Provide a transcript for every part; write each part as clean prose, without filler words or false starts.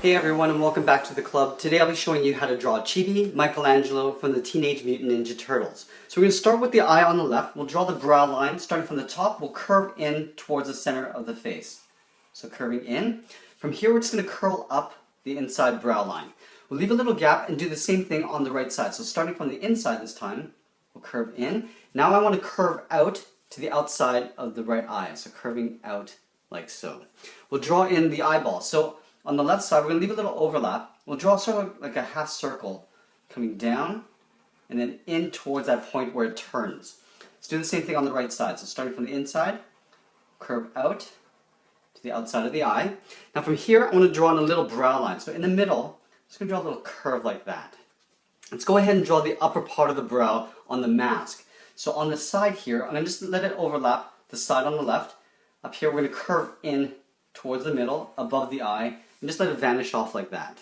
Hey everyone, and welcome back to the club. Today I'll be showing you how to draw Chibi, Michelangelo from the Teenage Mutant Ninja Turtles. So we're going to start with the eye on the left. We'll draw the brow line. Starting from the top, we'll curve in towards the center of the face. So curving in. From here we're just going to curl up the inside brow line. We'll leave a little gap and do the same thing on the right side. So starting from the inside this time, we'll curve in. Now I want to curve out to the outside of the right eye. So curving out like so. We'll draw in the eyeball. So on the left side, we're going to leave a little overlap. We'll draw sort of like a half circle coming down and then in towards that point where it turns. Let's do the same thing on the right side. So starting from the inside, curve out to the outside of the eye. Now from here, I want to draw in a little brow line. So in the middle, I'm just going to draw a little curve like that. Let's go ahead and draw the upper part of the brow on the mask. So on the side here, I'm going to just let it overlap the side on the left. Up here, we're going to curve in towards the middle, above the eye, and just let it vanish off like that.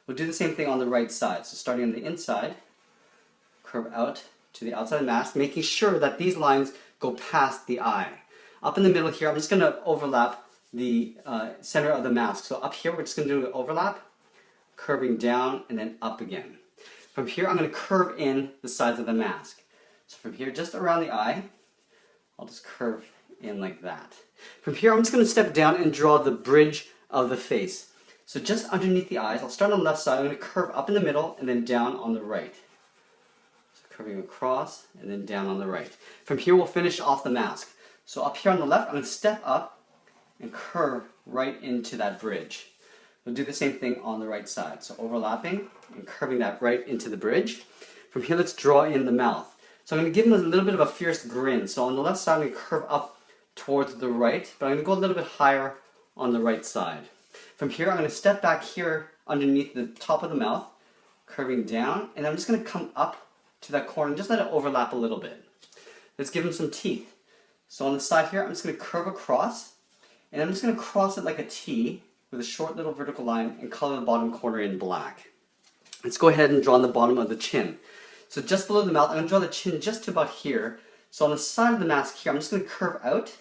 We'll do the same thing on the right side. So starting on the inside, curve out to the outside of the mask, making sure that these lines go past the eye. Up in the middle here, I'm just going to overlap the center of the mask. So up here, we're just going to do an overlap, curving down and then up again. From here, I'm going to curve in the sides of the mask. So from here, just around the eye, I'll just curve in like that. From here, I'm just going to step down and draw the bridge of the face. So just underneath the eyes, I'll start on the left side. I'm going to curve up in the middle and then down on the right. So curving across and then down on the right. From here, we'll finish off the mask. So up here on the left, I'm going to step up and curve right into that bridge. We'll do the same thing on the right side. So overlapping and curving that right into the bridge. From here, let's draw in the mouth. So I'm going to give him a little bit of a fierce grin. So on the left side, I'm going to curve up towards the right, but I'm going to go a little bit higher on the right side. From here, I'm going to step back here underneath the top of the mouth, curving down, and I'm just going to come up to that corner and just let it overlap a little bit. Let's give him some teeth. So on the side here, I'm just going to curve across, and I'm just going to cross it like a T with a short little vertical line and color the bottom corner in black. Let's go ahead and draw on the bottom of the chin. So just below the mouth, I'm going to draw the chin just to about here. So on the side of the mask here, I'm just going to curve out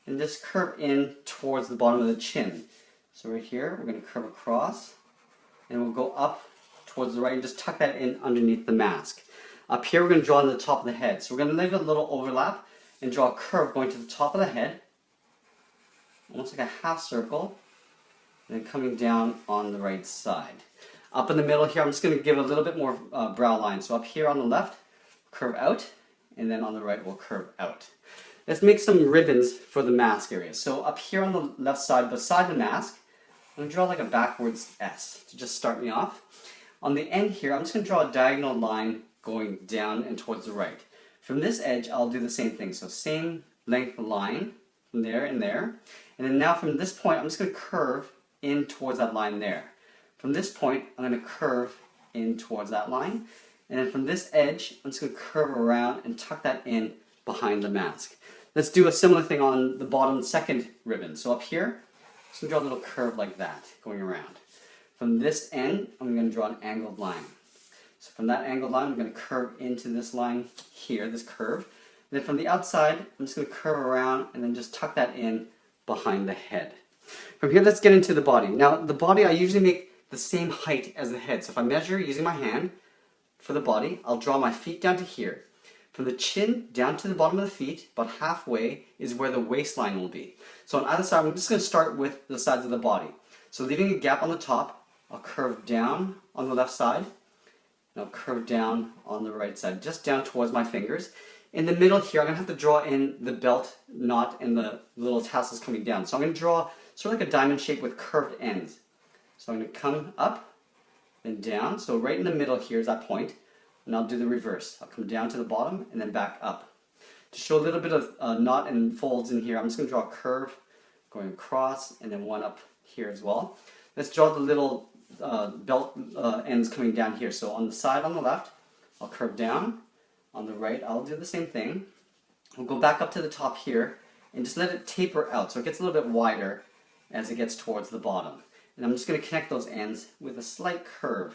and just curve in towards the bottom of the chin. So right here, we're going to curve across, and we'll go up towards the right and just tuck that in underneath the mask. Up here, we're going to draw on the top of the head. So we're going to leave a little overlap and draw a curve going to the top of the head, almost like a half circle, and then coming down on the right side. Up in the middle here, I'm just going to give a little bit more brow line. So up here on the left, curve out, and then on the right, we'll curve out. Let's make some ribbons for the mask area. So up here on the left side, beside the mask, I'm going to draw like a backwards S to just start me off. On the end here, I'm just going to draw a diagonal line going down and towards the right. From this edge, I'll do the same thing. So same length line from there and there. And then now from this point, I'm just going to curve in towards that line there. From this point, I'm going to curve in towards that line. And then from this edge, I'm just going to curve around and tuck that in behind the mask. Let's do a similar thing on the bottom second ribbon. So up here, I'm just going to draw a little curve like that, going around. From this end, I'm going to draw an angled line. So from that angled line, I'm going to curve into this line here, this curve. And then from the outside, I'm just going to curve around and then just tuck that in behind the head. From here, let's get into the body. Now, the body, I usually make the same height as the head. So if I measure using my hand for the body, I'll draw my feet down to here. From the chin down to the bottom of the feet, about halfway, is where the waistline will be. So on either side, I'm just going to start with the sides of the body. So leaving a gap on the top, I'll curve down on the left side, and I'll curve down on the right side, just down towards my fingers. In the middle here, I'm going to have to draw in the belt knot and the little tassels coming down. So I'm going to draw sort of like a diamond shape with curved ends. So I'm going to come up and down. So right in the middle here is that point. And I'll do the reverse. I'll come down to the bottom and then back up. To show a little bit of knot and folds in here, I'm just going to draw a curve going across and then one up here as well. Let's draw the little belt ends coming down here. So on the side on the left, I'll curve down. On the right, I'll do the same thing. We'll go back up to the top here and just let it taper out so it gets a little bit wider as it gets towards the bottom. And I'm just going to connect those ends with a slight curve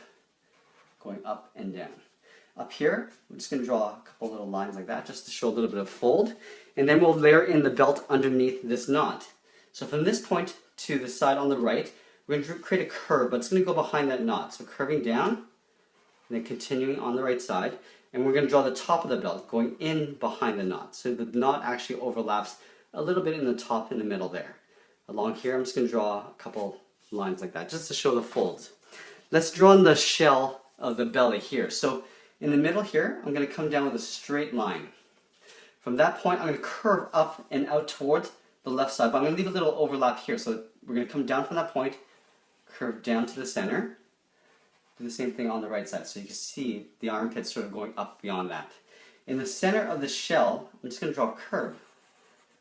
going up and down. Up here, we're just going to draw a couple little lines like that just to show a little bit of fold. And then we'll layer in the belt underneath this knot. So from this point to the side on the right, we're going to create a curve, but it's going to go behind that knot. So curving down, and then continuing on the right side. And we're going to draw the top of the belt going in behind the knot. So the knot actually overlaps a little bit in the top and the middle there. Along here, I'm just going to draw a couple lines like that, just to show the folds. Let's draw in the shell of the belly here. So in the middle here, I'm going to come down with a straight line. From that point, I'm going to curve up and out towards the left side, but I'm going to leave a little overlap here. So we're going to come down from that point, curve down to the center. Do the same thing on the right side, so you can see the armpit sort of going up beyond that. In the center of the shell, I'm just going to draw a curve,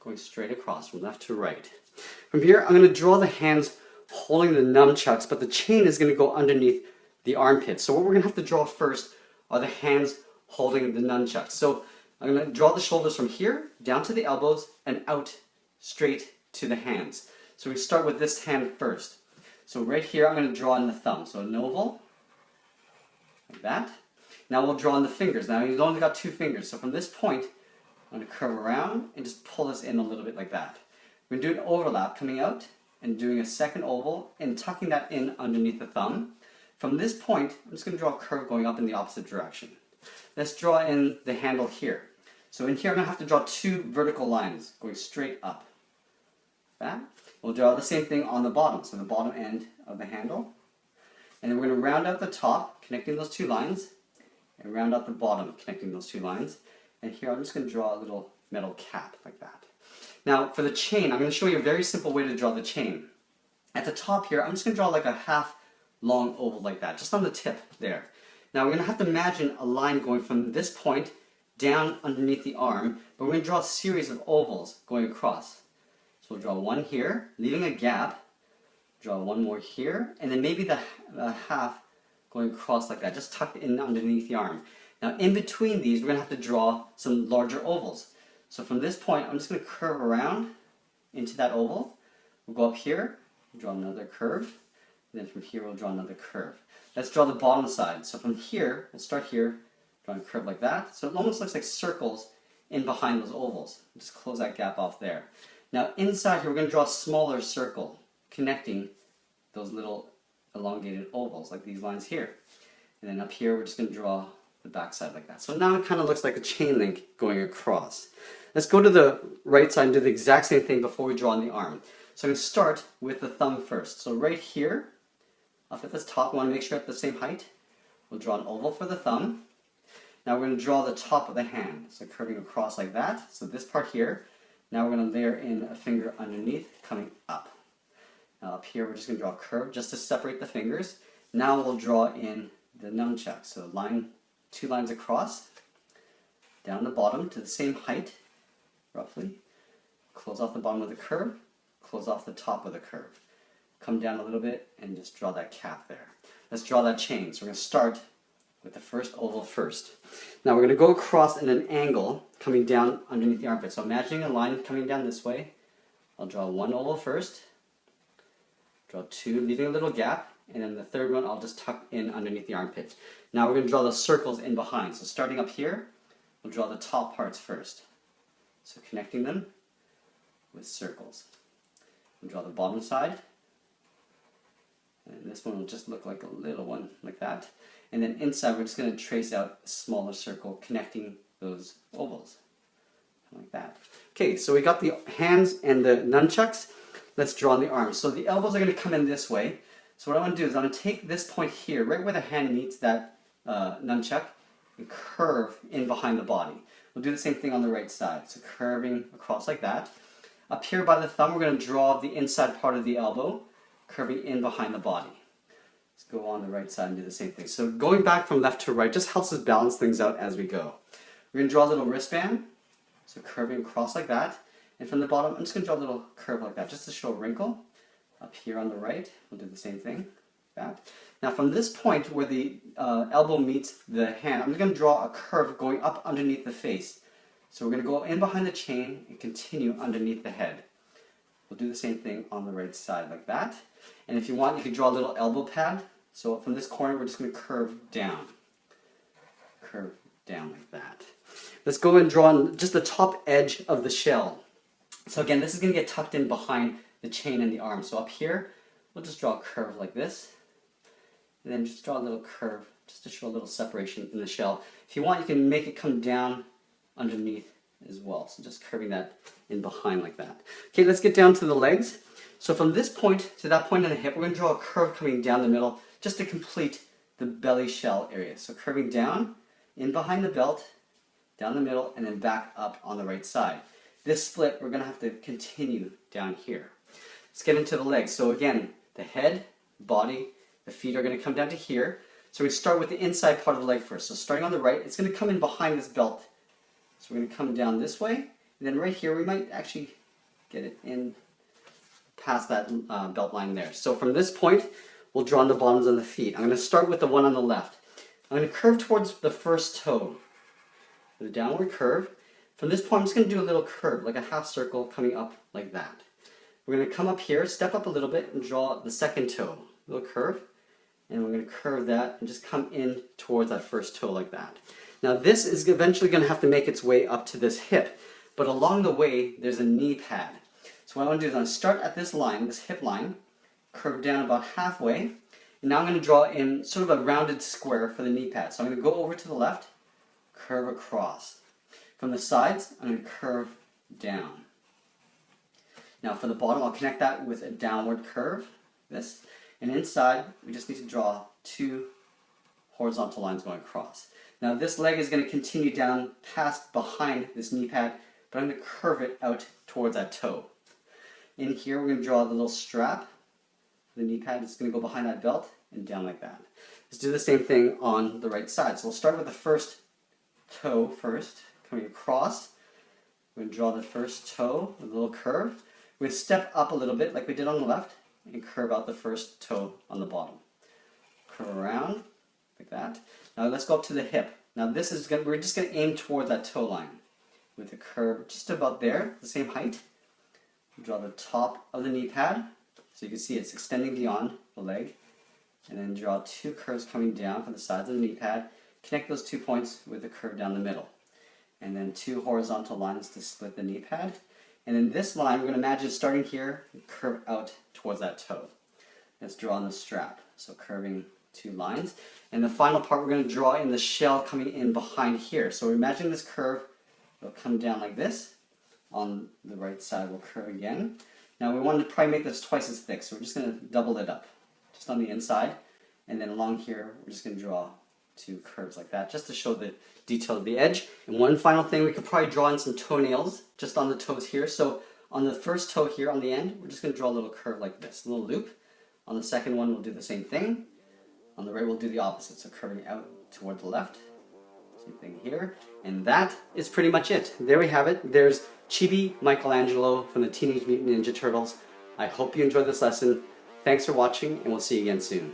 going straight across from left to right. From here, I'm going to draw the hands holding the nunchucks, but the chain is going to go underneath the armpit. So what we're going to have to draw first are the hands holding the nunchucks. So I'm going to draw the shoulders from here, down to the elbows, and out straight to the hands. So we start with this hand first. So right here, I'm going to draw in the thumb. So an oval, like that. Now we'll draw in the fingers. Now you've only got 2 fingers. So from this point, I'm going to curve around and just pull this in a little bit like that. We're going to do an overlap coming out and doing a second oval and tucking that in underneath the thumb. From this point, I'm just going to draw a curve going up in the opposite direction. Let's draw in the handle here. So in here, I'm going to have to draw 2 vertical lines going straight up. That. We'll draw the same thing on the bottom, so the bottom end of the handle. And then we're going to round out the top, connecting those 2 lines, and round out the bottom, connecting those 2 lines. And here, I'm just going to draw a little metal cap like that. Now, for the chain, I'm going to show you a very simple way to draw the chain. At the top here, I'm just going to draw like a half long oval like that, just on the tip there. Now, we're going to have to imagine a line going from this point down underneath the arm, but we're going to draw a series of ovals going across. So we'll draw one here, leaving a gap, draw one more here, and then maybe the half going across like that, just tucked in underneath the arm. Now, in between these, we're going to have to draw some larger ovals. So from this point, I'm just going to curve around into that oval. We'll go up here, draw another curve, and then from here we'll draw another curve. Let's draw the bottom side. So from here, we'll start here, drawing a curve like that. So it almost looks like circles in behind those ovals. Just close that gap off there. Now inside here, we're going to draw a smaller circle connecting those little elongated ovals, like these lines here. And then up here, we're just going to draw the back side like that. So now it kind of looks like a chain link going across. Let's go to the right side and do the exact same thing before we draw on the arm. So I'm going to start with the thumb first. So right here, up at this top, we want to make sure at the same height. We'll draw an oval for the thumb. Now we're going to draw the top of the hand. So curving across like that. So this part here. Now we're going to layer in a finger underneath, coming up. Now up here, we're just going to draw a curve just to separate the fingers. Now we'll draw in the nunchuck. So 2 lines across, down the bottom to the same height, roughly. Close off the bottom of the curve, close off the top of the curve. Come down a little bit and just draw that cap there. Let's draw that chain. So we're going to start with the first oval first. Now we're going to go across in an angle coming down underneath the armpit. So imagining a line coming down this way. I'll draw 1 oval first, draw 2, leaving a little gap, and then the third one I'll just tuck in underneath the armpit. Now we're going to draw the circles in behind. So starting up here, we'll draw the top parts first. So connecting them with circles. We'll draw the bottom side. And this one will just look like a little one, like that. And then inside, we're just going to trace out a smaller circle connecting those ovals, like that. Okay, so we got the hands and the nunchucks. Let's draw the arms. So the elbows are going to come in this way. So what I want to do is I'm going to take this point here, right where the hand meets that nunchuck, and curve in behind the body. We'll do the same thing on the right side. So curving across like that. Up here by the thumb, we're going to draw the inside part of the elbow, curving in behind the body. Let's go on the right side and do the same thing. So going back from left to right just helps us balance things out as we go. We're going to draw a little wristband, so curving across like that. And from the bottom, I'm just going to draw a little curve like that, just to show a wrinkle. Up here on the right, we'll do the same thing, like that. Now from this point where the elbow meets the hand, I'm just going to draw a curve going up underneath the face. So we're going to go in behind the chain and continue underneath the head. We'll do the same thing on the right side like that. And if you want, you can draw a little elbow pad. So from this corner, we're just going to curve down. Curve down like that. Let's go and draw on just the top edge of the shell. So again, this is going to get tucked in behind the chain and the arm. So up here, we'll just draw a curve like this. And then just draw a little curve just to show a little separation in the shell. If you want, you can make it come down underneath as well. So just curving that in behind like that. Okay, let's get down to the legs. So from this point to that point in the hip, we're going to draw a curve coming down the middle just to complete the belly shell area. So curving down, in behind the belt, down the middle, and then back up on the right side. This split, we're going to have to continue down here. Let's get into the legs. So again, the head, body, the feet are going to come down to here. So we start with the inside part of the leg first. So starting on the right, it's going to come in behind this belt. So we're going to come down this way. And then right here, we might actually get it in past that belt line there. So from this point, we'll draw on the bottoms of the feet. I'm going to start with the one on the left. I'm going to curve towards the first toe. The downward curve. From this point, I'm just going to do a little curve, like a half circle coming up like that. We're going to come up here, step up a little bit, and draw the second toe. A little curve. And we're going to curve that and just come in towards that first toe like that. Now this is eventually going to have to make its way up to this hip. But along the way, there's a knee pad. So what I want to do is I'm going to start at this line, this hip line, curve down about halfway. And now I'm going to draw in sort of a rounded square for the knee pad. So I'm going to go over to the left, curve across. From the sides, I'm going to curve down. Now for the bottom, I'll connect that with a downward curve, this. And inside, we just need to draw two horizontal lines going across. Now this leg is going to continue down past behind this knee pad, but I'm going to curve it out towards that toe. In here, we're going to draw the little strap. The knee pad is going to go behind that belt and down like that. Let's do the same thing on the right side. So we'll start with the first toe first, coming across. We're going to draw the first toe with a little curve. We're going to step up a little bit like we did on the left and curve out the first toe on the bottom. Curve around like that. Now let's go up to the hip. Now this is we're just going to aim toward that toe line with a curve just about there, the same height. Draw the top of the knee pad so you can see it's extending beyond the leg. And then draw two curves coming down from the sides of the knee pad. Connect those 2 points with a curve down the middle. And then two horizontal lines to split the knee pad. And then this line, we're going to imagine starting here, curve out towards that toe. Let's draw on the strap. So curving two lines. And the final part, we're going to draw in the shell coming in behind here. So imagine this curve will come down like this. On the right side, we'll curve again. Now we want to probably make this twice as thick, so we're just going to double it up. Just on the inside. And then along here, we're just going to draw two curves like that, just to show the detail of the edge. And one final thing, we could probably draw in some toenails just on the toes here. So on the first toe here on the end, we're just going to draw a little curve like this, a little loop. On the second one, we'll do the same thing. On the right, we'll do the opposite, so curving out toward the left. Same thing here. And that is pretty much it. There we have it. There's Chibi Michelangelo from the Teenage Mutant Ninja Turtles. I hope you enjoyed this lesson. Thanks for watching, and we'll see you again soon.